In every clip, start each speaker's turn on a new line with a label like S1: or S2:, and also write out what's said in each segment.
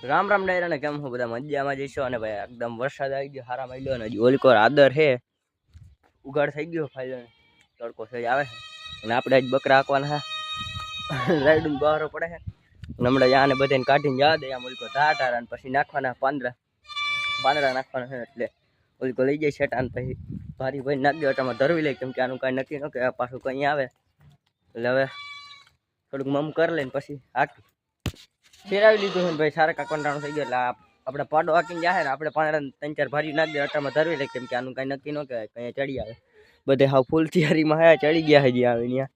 S1: રામ રામ ડાયરા ને કેમ હું બધા મજામાં જઈશો અને ભાઈ એકદમ વરસાદ આવી ગયો હારા માંડ્યો ને હજી ઓલકોર આદર હે ઉગાડ થઈ ગયો ફાઈલ તડકો થઈ આવે છે અને આપણે આજ બકરા હાંકવાના છે રાઈડું બહારો પડે છે હમણાં યાને બધાને કાઢીને જવા દે આમ ઓલકો ધાર અને પછી નાખવાના પાંદડા નાખવાના છે એટલે ઓલકો લઈ જાય શેટાને પછી ભારી ભાઈ નાખી દે એટામાં ધરવી લે કેમ કે આનું કાંઈ નક્કી ન કે પાછું કંઈ આવે એટલે હવે થોડુંક મમ કરી લઈને પછી હાકી ફેરાવી લીધું છે ભાઈ સારા કાંટાણું થઈ ગયો એટલે આપણે પાડો હાકીને જાય ને આપણે પાંદડા 3-4 ભારી નાખી દે અટામાં ધરવી લે કેમ કે આનું કાંઈ નક્કી ન કહેવાય કંઈ ચડી આવે બધે હાવ ફૂલ તૈયારીમાં હે ચડી ગયા હજી આવે ત્યાં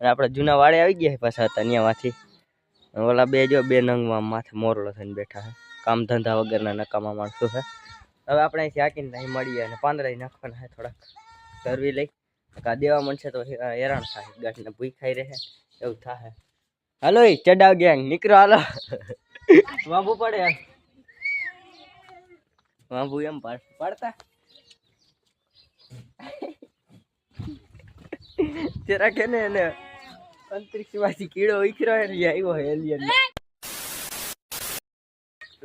S1: અને આપણે જૂના વાડે આવી ગયા પાછા હતા ત્યાંમાંથી ઓલા બે નંગમાં માથે મોરલો થઈને બેઠા છે કામ ધંધા વગરના નકામા માણસો છે હવે આપણે અહીંથી હાકીને અહીં મળીએ અને પાંદડા નાખવાના છે થોડાક ધરવી લઈ કા દેવા મળશે તો હેરાન થાય ગાંઠને ભૂઈ ખાઈ રહે એવું થાય હાલો ચડાવ ગેંગ નીકળો હાલો વાંભુ પડે વાંભુ એમ પાડતા જરા કે ને એને અંતરિક્ષમાંથી કીડો ઉખર્યો હે આવ્યો હે એલિયન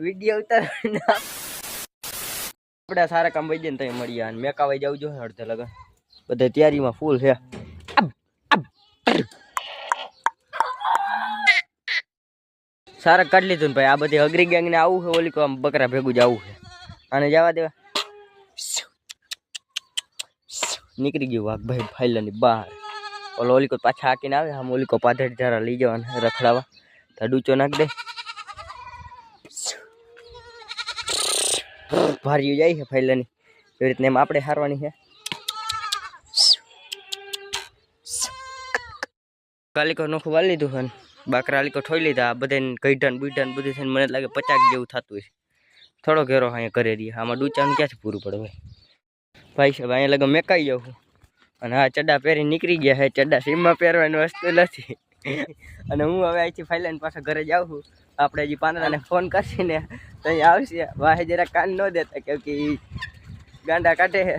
S1: વિડિયો ઉતાર આપણે સારા કામ વઈ જઈને તઈ મળીએ અને મેકાવાઈ જાવ જો અડધે લગન બધે તૈયારીમાં ફૂલ છે સારા કાઢી લીધું ને ભાઈ આ બધી અગરી ગેંગ ને આવું છે ઓલી કો બકરા ભેગું જ આવું છે અને જવા દેવા નીકળી ગયું વાઘ ભાઈ ફાઈલની બહાર ઓલો ઓલી કો પાછા હાકીને આવે આમ ઓલી કો પાછળ જરા લઈ જવાના રખડાવા તો ડૂચો નાખ દે ભાર્યું જાય છે ફાઈલની એવી રીતને એમ આપણે હારવાની છે કાલિકો નોખું વાળી લીધું છે બાકરા આલિકો ઠોઈ લીધા આ બધાને ગઈઢાન બુઈઢાન બધું થઈને મને લાગે 50 જેવું થતું હોય થોડો ઘેરો અહીંયા કરે રહીએ આમાં ડૂચાનું ક્યાંથી પૂરું પડે ભાઈ સાહેબ અહીંયા લગન મેકાઈ જાઉં છું અને હા ચડ્ડા પહેરી નીકળી ગયા છે ચડ્ડા સીમમાં પહેરવાની વસ્તુ નથી અને હું હવે અહીંથી ફાઈલાઈને પાછા ઘરે જાઉં છું આપણે હજી પાંદડાને ફોન કરીને તો અહીં આવશે વાહે જરા કાન ન દેતા કેમ કે ગાંડા કાઢે છે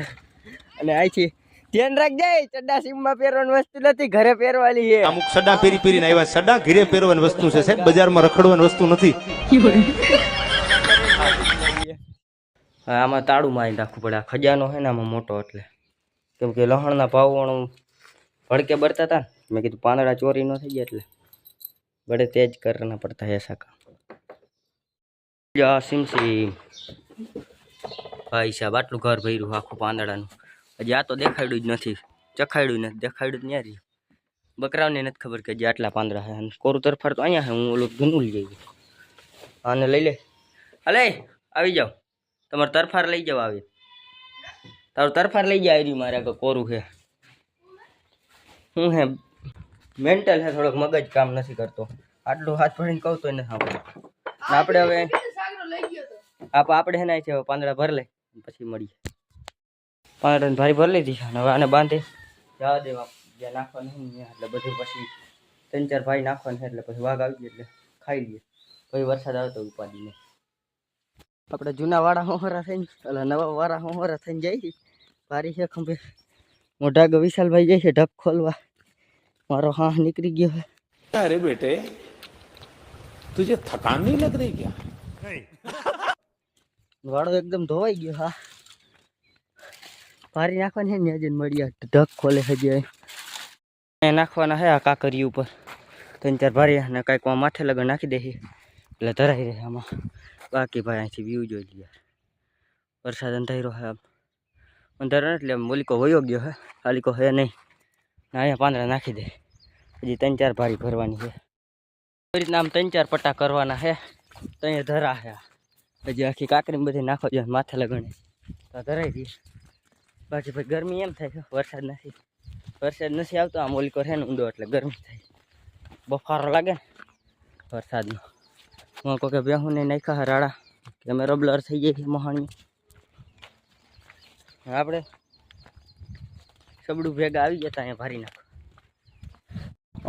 S1: અને અહીંથી ધ્યાન રાખજે ચડ્ડા સીમમાં પહેરવાની વસ્તુ નથી ઘરે પહેરવાની છે
S2: અમુક સડા પહેરીને આવ્યા સડા ઘરે પહેરવાની વસ્તુ છે સાહેબ બજારમાં રખડવાની વસ્તુ નથી
S1: હા આમાં તાળું મારી રાખવું પડે આ ખજાનો છે ને આમાં મોટો એટલે કેમ કે લહણના ભાવવાળું ભડકે બળતા હતા ને મેં કીધું પાંદડા ચોરી ન થઈ ગયા એટલે બડે તેજ કરના પડતા એસા કામ સિમ સિમ ભાઈ સાહેબ આટલું ઘર ભર્યું આખું પાંદડાનું હજી આ તો દેખાડ્યું જ નથી ચખાડ્યું નથી દેખાડ્યું જ ન્યા રહ્યું બકરાઓને નથી ખબર કે હજી આટલા પાંદડા છે અને કોરું તરફાર તો અહીંયા છે હું ઓલું ધૂનું લઈ જઈ આને લઈ લે હલે આવી જાઓ તમારે તરફાર લઈ જાવ આવી તારું તરફાર લઈ જાય રહ્યું મારે આગળ કોરું છે હું હે મેન્ટલ છે થોડોક મગજ કામ નથી કરતો આટલું હાથ ભરીને કહું તો નથી આપણે હવે આપણે હે છે પાંદડા ભર લે પછી મળીએ પાંદડાને ભારી ભરી લીધી અને હવે આને બાંધી જવા દેવા જ્યાં નાખવાનું નહીં એટલે બધું પછી 3-4 ભાઈ નાખવાનું છે એટલે પછી વાઘ આવી ગયો એટલે ખાઈ લઈએ પછી વરસાદ આવે તો ઉપાડી નહીં આપણે જૂના વાળા હોહરા થઈને એટલે નવા વાળા હોહરા થઈને જાય ભારી છે ખંભે મોઢા વિશાલભાઈ જાય છે ઢક ખોલવા મારો હા નીકળી ગયો है
S2: अरे बेटे तुझे थकान नहीं लग रही क्या
S1: વાળો એકદમ ધોવાઈ ગયો હા ભારી નાખવાની છે ને આજે મળ્યા ઢક ખોલે હજી નાખવાના છે આ કાકરી ઉપર 3-4 ભારી અને કાંઈક માથે લગન નાખી દે એટલે ધરાઈ રહે આમાં બાકી ભાઈ અહીંથી વ્યૂ જોઈ લે વરસાદ અંધારો છે આમ અંધારો એટલે મોલીકો વયો ગયો હે આલીકો હે નહીં અહીંયા પાંદડા નાખી દે હજી 3-4 ભારી ભરવાની છે એ રીતના આમ 3-4 પટ્ટા કરવાના છે તો અહીંયા ધરા છે હજી આખી કાકરી બધી નાખો જોઈએ માથે લગણે તો ધરાઈ દઈએ બાકી ભાઈ ગરમી એમ થાય છે વરસાદ નથી આવતો આમ ઓલીકો છે ને ઊંડો એટલે ગરમી થાય બફારો લાગે ને વરસાદનો હું કહું કે બેહુને નાખ્યા રાડા કેમેરો બ્લર થઈ જાય છે મહાણી આપણે સબડું ભેગા આવી જતા અહીંયા ભારી નાખો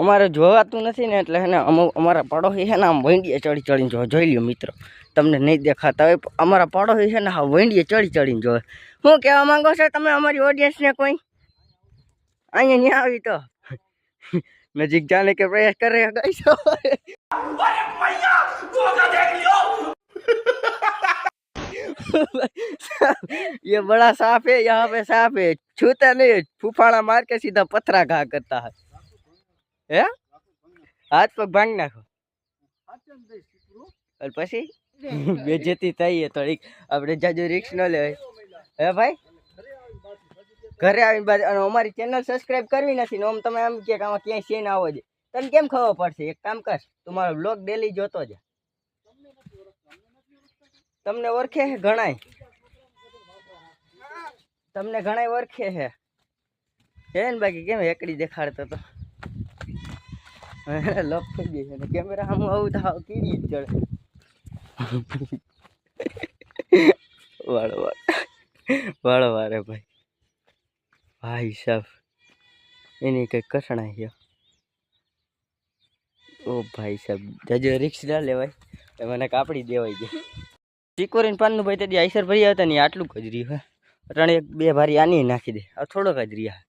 S1: અમારે જોવાતું નથી ને એટલે ને અમારા પડોશી છે ને આમ વંડીએ ચડીને જોઈ લ્યો મિત્રો તમને નહીં દેખાતા હોય અમારા પડોશી છે ને હા વંડીએ ચડીને જોવે શું કહેવા માંગો છો તમે અમારી ઓડિયન્સને કોઈ અહીંયા નહીં આવી તો नजीक जाने के प्रयास कर रहे हैं गाइस। ये बड़ा सांप है, यहाँ पे सांप है, छूता नहीं, फूफाड़ा मार के सीधा पथरा घा करता है हाथ पग भांग नाखो और પછી બેજતી થઈ થોડીક આપણે જાજુ રિક્સ ન લેવાય હે ભાઈ ઘરે આવીને બાદ અને અમારી ચેનલ સબસ્ક્રાઇબ કરવી નથી ને આમ તમે એમ કે આમાં ક્યાંય સીન આવો છે તને કેમ ખબર પડશે એક કામ કર તું મારો બ્લોગ ડેલી જોતો જા તમને ઓળખે છે ઘણાય તમને ઘણાય ઓળખે છે ને બાકી કેમ એકડી દેખાડતો તો લોક થઈ ગઈ છે કેમેરા આમ આવું તો આવું કીડી જ ચડે વાળો વારે ભાઈ સાહેબ એની કઈ કસણા છે ઓ ભાઈ સાહેબ જજો રિક્સ ના લેવાય મને કાપડી દેવાય છે ચીકોરીને પાનનું ભાઈ તેથી આઈસર ભરી આવતા ને આટલું જ રહ્યું હે ત્રણ એક બે ભારી આની નાખી દે આ થોડોક જ રહ્યા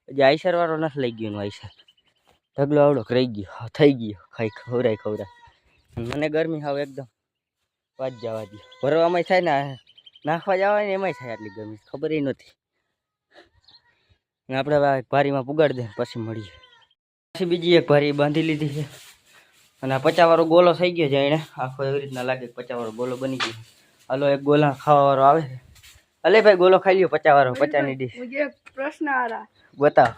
S1: હજી આઈસર વાળો નથી લઈ ગયો આઈસર ઢગલો આવડોક રહી ગયો થઈ ગયો ખાઈ ખવરાય મને ગરમી હાવ એકદમ વાત જવા દે ભરવામાં થાય ને નાખવા જવા ને એમાંય થાય આટલી ગરમી ખબર નથી આપણે ભારીમાં પુગાડી દે પછી મળીએ પછી બીજી એક ભારી બાંધી લીધી છે અને આ 50 વાળો ગોલો થઈ ગયો છે એને આખો એવી રીતના લાગે 50 વાળો ગોલો બની ગયો હાલો એક ગોલા ખાવા વાળો આવે છે અલે ભાઈ गोलो खा लियो 50 वाला 50 ની ડીશ
S3: मुझे एक प्रश्न आ रहा
S1: बताओ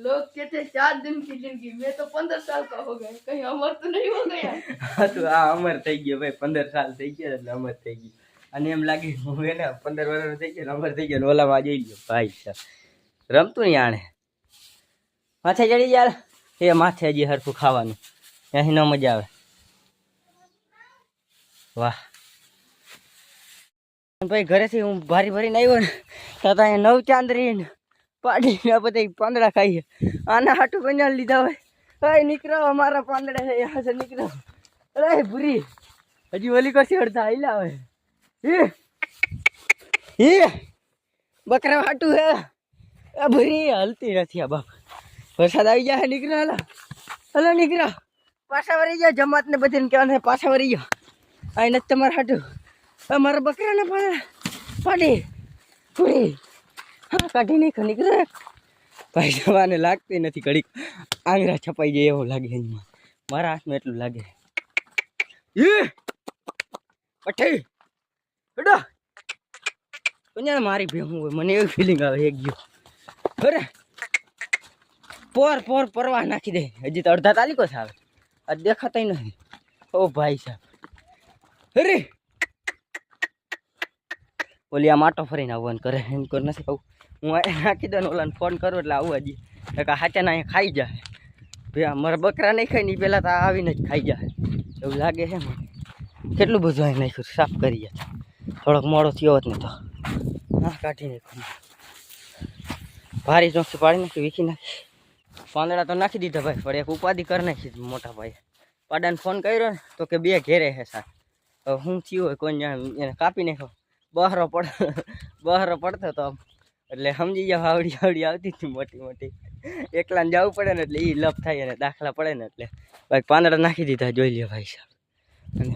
S3: लोग कहते हैं 4 दिन की जिंदगी मैं तो 15 साल का हो गया कहीं अमर तो नहीं हो गया
S1: तो आ अमर થઈ ગયો ભાઈ 15 સાલ થઈ ગયા એટલે અમર થઈ ગયો અને એમ લાગે હું એને 15 વર્ષ થઈ ગયા અમર થઈ ગયો ઓલામાં જોઈ લ્યો ભાઈ સાહેબ રમતું નહીં આણે માથે ચડી યાર એ માથે હજી હરખું ખાવાનું અહીં ન મજા આવે વાહ ભાઈ ઘરેથી હું ભારી ભરીને આવ્યો ને તો અહીંયા 9 ચાંદરી ને પાડીને બધા પાંદડા ખાઈએ આના હાટું કંજાલ લીધા હોય નીકળો અમારા પાંદડા છે યહાં સે નીકળો અરે ભૂરી હજી ઓલી કરશે અડધા આઈલા આવે એ બકરા હાટું હે આ ભૂરી હલતી નથી આ બાપ વરસાદ આવી જાય નીકળો હલો નીકળો પાછા વળી જાઓ જમાત ને બધાને કહેવાનું પાછા વળી જાઓ આ નથી તમારા હાટું અમારા બકરાને પાડી પૂરી હા કાઢી નાખો નીકળો ભાઈ જવાને લાગતી નથી ઘડીક આંગળા છપાઈ જાય એવું લાગે એમાં મારા હાથમાં એટલું લાગે મારી ભેહું હોય મને એવી ફિલિંગ આવે એક ગયો અરે પોર પરવા નાખી દે હજી તો અડધા તાલીકો છે આવે આ દેખાતા નથી ઓ ભાઈ સાહેબ અરે ઓલી આ માટો ફરીને આવવાનું કરે એમ કર નથી આવું હું નાખી દઉં ઓલાને ફોન કરું એટલે આવું હજી હાચા ના ખાઈ જાય ભાઈ મારા બકરા નહીં ખાઈ ને પહેલાં તો આવીને જ ખાઈ જાય એવું લાગે છે મને કેટલું બધું અહીં નાખ્યું સાફ કરી જાય થોડોક મોડો થયો હોત ને તો હા કાઢી નાખ્યું ભારી ચોકથી પાડી નાખી વીખી નાખી પાંદડા તો નાખી દીધા ભાઈ પણ એક ઉપાધિ કરી નાખી મોટા ભાઈ પાડાને ફોન કર્યો ને તો કે બે ઘેરે હે સાહેબ હવે શું થયું હોય કોઈ એને કાપી નાખ્યો બહારો પડતો તો એટલે સમજી જાવ આવડી આવતી હતી મોટી એકલાને જવું પડે ને એટલે એ લપ થાય અને દાખલા પડે ને એટલે ભાઈ પાંદડા નાખી દીધા જોઈ લે ભાઈ સાહેબ અને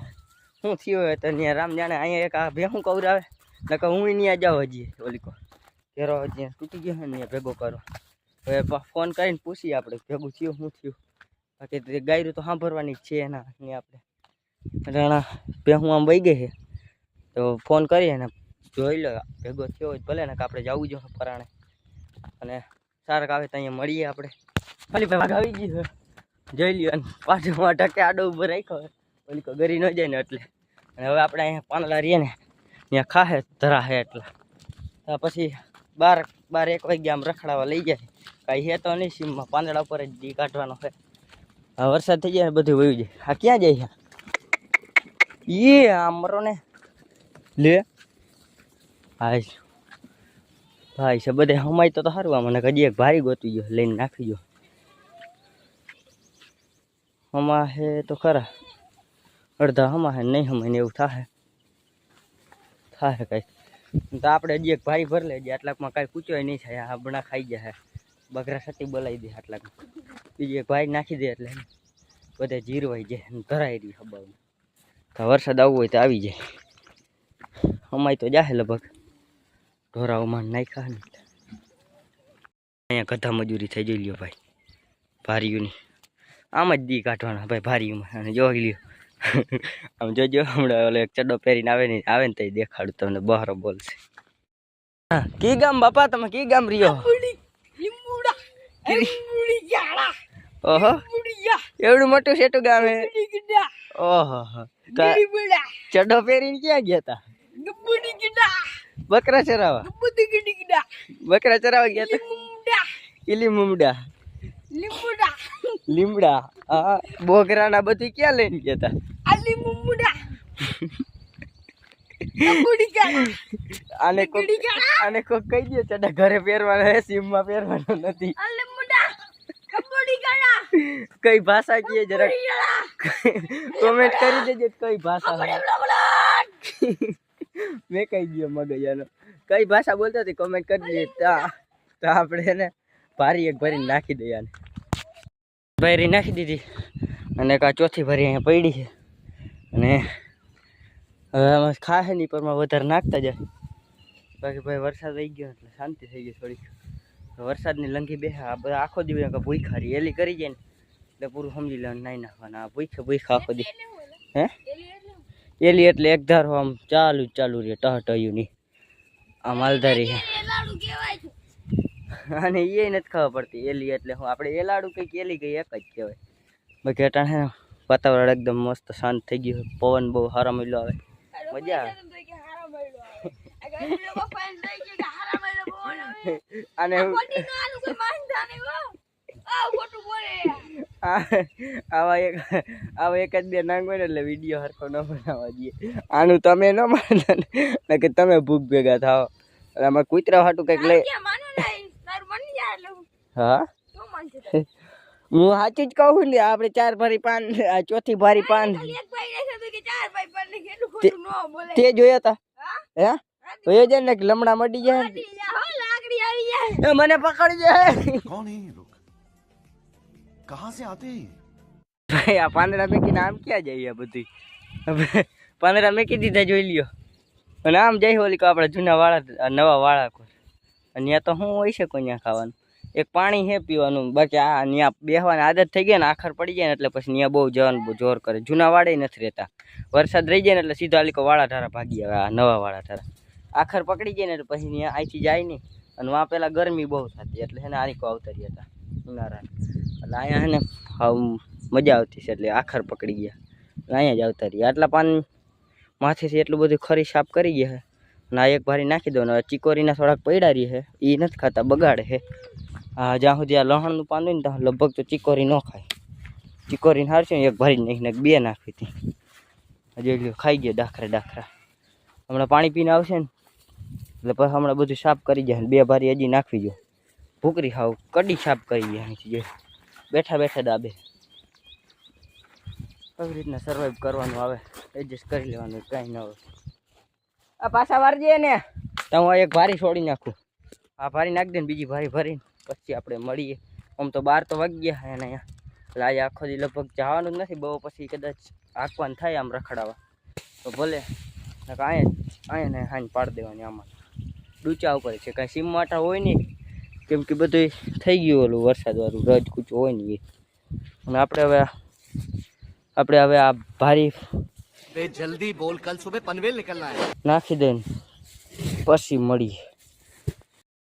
S1: શું થયું હોય તો ત્યાં રામ જાણે અહીંયા એક આ ભેહું કવરાવે નકર હું ત્યાં જાઉં હજી ઓલી ઘેરો જ્યાં તૂટી ગયો ને ત્યાં ભેગો કરો હવે ફોન કરીને પૂછીએ આપણે ભેગું થયું શું થયું બાકી ગાયરું તો સાંભળવાની જ છે એના આપણે રાણા ભેહું આમ વહી ગઈ છે તો ફોન કરીએ ને જોઈ લો ભેગો થયો હોય ભલે ને કે આપણે જવું જોઈએ પરાણે અને સારક આવે તો અહીંયા મળીએ આપણે ખાલી ભાઈ વાઘ આવી ગયું જોઈ લ્યો અને પાછળમાં ટકે આડો ઉભો રાખ્યો ઓલી ગરી ન જાય ને એટલે અને હવે આપણે અહીંયા પાંદડા રહીએ ને ત્યાં ખાહે ધરાહે એટલે પછી 12-1 વાગ્યા આમ રખડાવા લઈ જાય કાંઈ હે તો નહીં સીમમાં પાંદડા ઉપર જ દી કાઢવાનો હોય હા વરસાદ થઈ જાય ને બધું વયું જાય આ ક્યાં જાય એ આમ મરો ને લે ભાઈ છે બધે હમાય તો સારું આમ મને હજી એક ભારી ગોતી ગયો લઈને નાખી ગયો હમા હે તો ખરા અડધા હમા હે નહીં હમાય ને એવું થાય કાંઈ તો આપણે હજી એક ભારી ભરી લે આટલાકમાં કાંઈ પૂછવાય નહીં થાય આ બણા ખાઈ જાય બકરા સતી બોલાવી દે આટલાકમાં બીજી એક ભાઈ નાખી દે એટલે બધે જીરવાઈ જાય ધરાઈ રહી ખબર તો વરસાદ આવવો હોય તો આવી જાય અમાય તો જાહે લગભગ ઢોરાઓમાં નાખ્યા ને અહીંયા ગધા મજૂરી થઈ જઈ લ્યો ભાઈ ભારીઓની આમ જ દી કાઢવાના ભાઈ ભારીઓમાં અને જોઈ લ્યો આમ જોજો હમણાં ઓલો એક ચડ્ડો પહેરીને આવે ને તો દેખાડું તમને બહારો બોલશે હા કી ગામ બાપા તમે કી ગામ રહ્યો ઓહો એવડું મોટું સેટું ગામ હે ઓહો ચડ્ડો પહેરીને ક્યાં ગયા તા બકરા ચરાવા ગયા તા ઇલી મુમડા લીમડા હા બોગરા ના બધું ક્યાં લઈને ગયા તા આને કોક કહી દે ચડા ઘરે પહેરવાનો હે સીમમાં પહેરવાનો નથી કઈ ભાષા કીએ જરા કોમેન્ટ કરી દેજો કઈ ભાષા મેં કહી દયો મગજાનો કઈ ભાષા બોલતો હતી કોમેન્ટ કરી દે તો આપણે એને ભારી એક ભરીને નાખી દઈએ આને ભરી નાખી દીધી અને કા ચોથી ભરી અહીંયા પડી છે અને હવે આમાં ખાશે નહીં પરમાં વધારે નાખતા જાય બાકી ભાઈ વરસાદ આવી ગયો એટલે શાંતિ થઈ ગઈ થોડીક વરસાદની લંઘી બે આ બધા આખો દિવસ ભૂખા રહી એલી કરી જાય ને એટલે પૂરું સમજી લેવાનું નાઈ નાખવાના આ ભૂખા આખો દી હે એલી એટલે એક ધારો આમ ચાલુ રહે ટહટયું નહીં આ માલધારી છે અને એ નથી ખબર પડતી એલી એટલે હું આપણે એલાડું કંઈક એલી ગઈ એક જ કહેવાય બાકી અટાણ હે વાતાવરણ એકદમ મસ્ત શાંત થઈ ગયું પવન બહુ સારો મળ્યો આવે મજા આવે અને આવા એક જ બે નાંગ હોય ને એટલે વિડીયો હરખો ન બનાવવા દઈએ આનું તમે ન માનતા ને કે તમે ભૂખ ભેગા થાવ અને આમાં કૂતરા હાટું કંઈક લઈ હા હું સાચું જ કહું ને આપણે 4 ભરી પાન આ ચોથી ભરી પાન તે જોયા તા હે જોયો છે ને લમડા મટી જાય મને પકડી જાય
S4: कौन है ये लोग कहाँ से आते हैं
S1: ભાઈ આ પાંદડા મેકીને આમ ક્યાં જાય આ બધી પાંદડા મેકી દીધા જોઈ લ્યો અને આમ જઈ ઓલી આપણે જૂના વાળા નવા વાળા કોઈ અને ત્યાં તો શું હોય છે કોઈ ત્યાં ખાવાનું એક પાણી હે પીવાનું બાકી આ ત્યાં બેસવાની આદત થઈ ગઈ ને આખર પડી જાય ને એટલે પછી ત્યાં બહુ જવાનું જોર કરે જૂના વાળે નથી રહેતા વરસાદ રહી જાય ને એટલે સીધા અલીકો વાળા ધારા ભાગી આવે આ નવા વાળા ધારા આખર પકડી જાય ને એટલે પછી ત્યાં અહીંથી જાય નહીં અને વાં પહેલાં ગરમી બહુ થતી એટલે એને આરીકો આવતારી હતા ઉનાળા એટલે અહીંયા ને મજા આવતી છે એટલે આખર પકડી ગયા અહીંયા જ આવતા રહ્યા આટલા પાન માથેથી એટલું બધું ખરી સાફ કરી ગયા અને આ એક ભારી નાખી દો ને ચીકોરીના થોડાક પડ્યા રહી છે એ નથી ખાતા બગાડે છે હા જ્યાં સુધી આ લહણનું પાન હોય ને ત્યાં લગભગ તો ચીકોરી ન ખાય ચીકોરીને હારશે ને એક ભારી નાખીને બે નાખી હતી હજી ખાઈ ગયા ડાખરા હમણાં પાણી પીને આવશે ને એટલે પછી હમણાં બધું સાફ કરી જાય બે ભારી હજી નાખવી જો ભૂકરી ખાવ કડી સાફ કરી જાય અહીંથી જો બેઠા દાબે આવી રીતના સર્વાઈવ કરવાનું આવે એડજસ્ટ કરી લેવાનું કાંઈ ન આવે આ પાછા વારજે ને તો હું એક ભારી છોડી નાખું આ ભારી નાખી દે ને બીજી ભારી ભરીને પછી આપણે મળીએ આમ તો 12 તો વાગી ગયા એને અહીંયા એટલે આજે આખો દી લગભગ જવાનું જ નથી બહુ પછી કદાચ આંકવાનું થાય આમ રખડાવા તો ભલે અહીંયા ને હાંજ પાડી દેવાની આમાં ડૂચા ઉપર છે કાંઈ સીમ માટા હોય નહીં કેમ કે બધું થઈ ગયું ઓલું વરસાદવાળું રજ કૂચું હોય ને એ અને આપણે હવે આ ભારી
S4: जल्दी बोल कल सुबह पनवेल निकलना है
S1: નાખી દઈને પછી મળીએ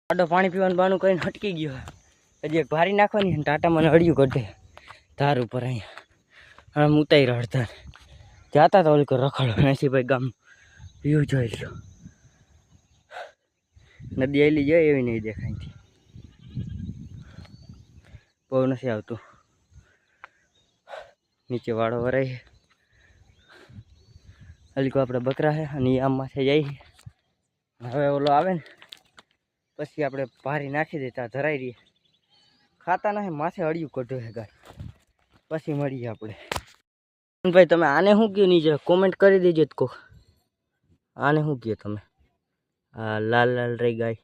S1: આડો પાણી પીવાનું બાનું કરીને હટકી ગયો હજી એક ભારી નાખવાની ને ટાટા મને અડિયું કાઢે ધાર ઉપર અહીંયા આમ ઉતારી રડતા જતા તો ઓલી રખડો અહીંથી ભાઈ ગામ વ્યૂ જોઈ લો નદી આવેલી જાય એવી નહીં દેખાયથી બહુ નથી આવતું નીચે વાળો વરાય હલકો આપણે બકરા છે અને એ આમમાંથી જાય હવે ઓલો આવે ને પછી આપણે ભારી નાખી દેતા ધરાઈ રહીએ ખાતા નથી માથે અડિયું કાઢ્યું છે ગાય પછી મળીએ આપણે ભાઈ તમે આને શું કહો નહીં જરા કોમેન્ટ કરી દેજો તો કોક આને શું કહો તમે હા લાલ રહી ગાય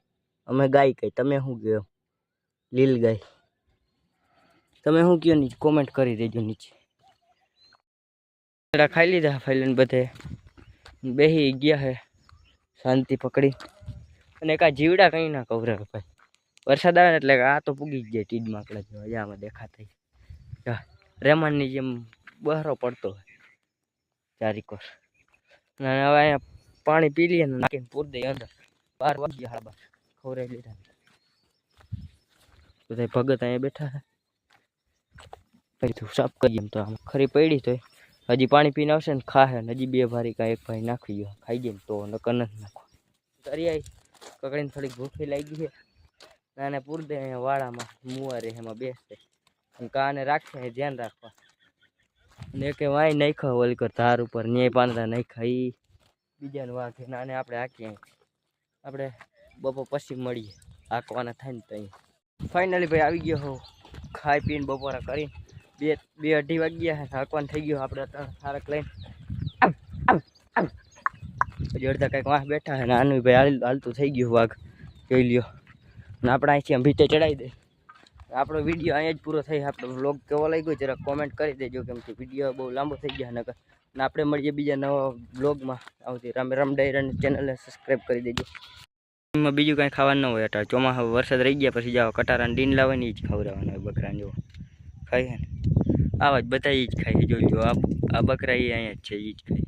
S1: અમે ગાય કહી તમે શું કહો લીલ ગાય તમે શું કહો નીચે કોમેન્ટ કરી દેજો નીચે ખાઈ લીધા ફાઈલન બધે બેસી ગયા છે શાંતિ પકડી અને કાંઈ જીવડા કંઈ ના કવરે ભાઈ. વરસાદ આવે ને એટલે આ તો પૂગી જ જાય ટીડ માકડા જેવા જ આમાં દેખાતા રેમાનની જેમ બહારો પડતો હોય ચારીકોર. અને હવે અહીંયા પાણી પી લઈએ ને નાખીને પૂર દઈએ અંદર. 12 વાગ્યા 12 ખવરાઈ લીધા. બધા ભગત અહીંયા બેઠા છે. પછી સાફ કરીએ એમ તો આમ ખરી પડી તો હજી પાણી પીને આવશે ને ખાહે ને હજી 2 ભારી કાંઈ એક ભાઈ નાખી ગયો ખાઈ જાય ને તો નકર નથી નાખવા. દરિયાઈ કકડીને થોડીક ભૂખી લાગી છે. નાને પૂર દે અહીંયા વાડામાં મુવારે એમાં બેસતે અને કાને રાખે ધ્યાન રાખવા. અને કે વાય નાખ્યા ઓલી કર ધાર ઉપર ન્યાય પાંદડા નાખ્યા એ બીજાને વાઘે નાને આપણે હાકીએ. આપણે બપોર પછી મળીએ હાંકવાના થાય ને તો અહીંયા ફાઇનલી ભાઈ આવી ગયો હો ખાઈ પીને બપોરા કરીને 2-2:30 વાગ્યા છે. હાંકવાનું થઈ ગયું આપણે થારક લઈને હજી અડધા કંઈક વાહ બેઠા છે ને આનું ભાઈ હાલતું થઈ ગયું વાઘ જોઈ લ્યો. ને આપણે અહીંથી આમ ભીતે ચડાવી દે. આપણો વિડીયો અહીંયા જ પૂરો થઈ. આપણો વ્લોગ કેવો લાગ્યો જરા કોમેન્ટ કરી દેજો કેમ કે વિડીયો બહુ લાંબો થઈ ગયા નકર. ને આપણે મળીએ બીજા નવા વ્લોગમાં. આવતી રામ ડાયરાની ચેનલને સબસ્ક્રાઈબ કરી દેજો. એમાં બીજું કાંઈ ખાવાનું ન હોય અત્યારે ચોમાસા વરસાદ રહી ગયા પછી જાઓ કટારાને ડીન લાવવાની જ ખવડાવવાના હોય બકરાને. જો ખાઈએ ને આવા જ બધા એ જ ખાઈએ જોઈ લો. આ બકરા એ અહીંયા જ છે એ જ ખાય.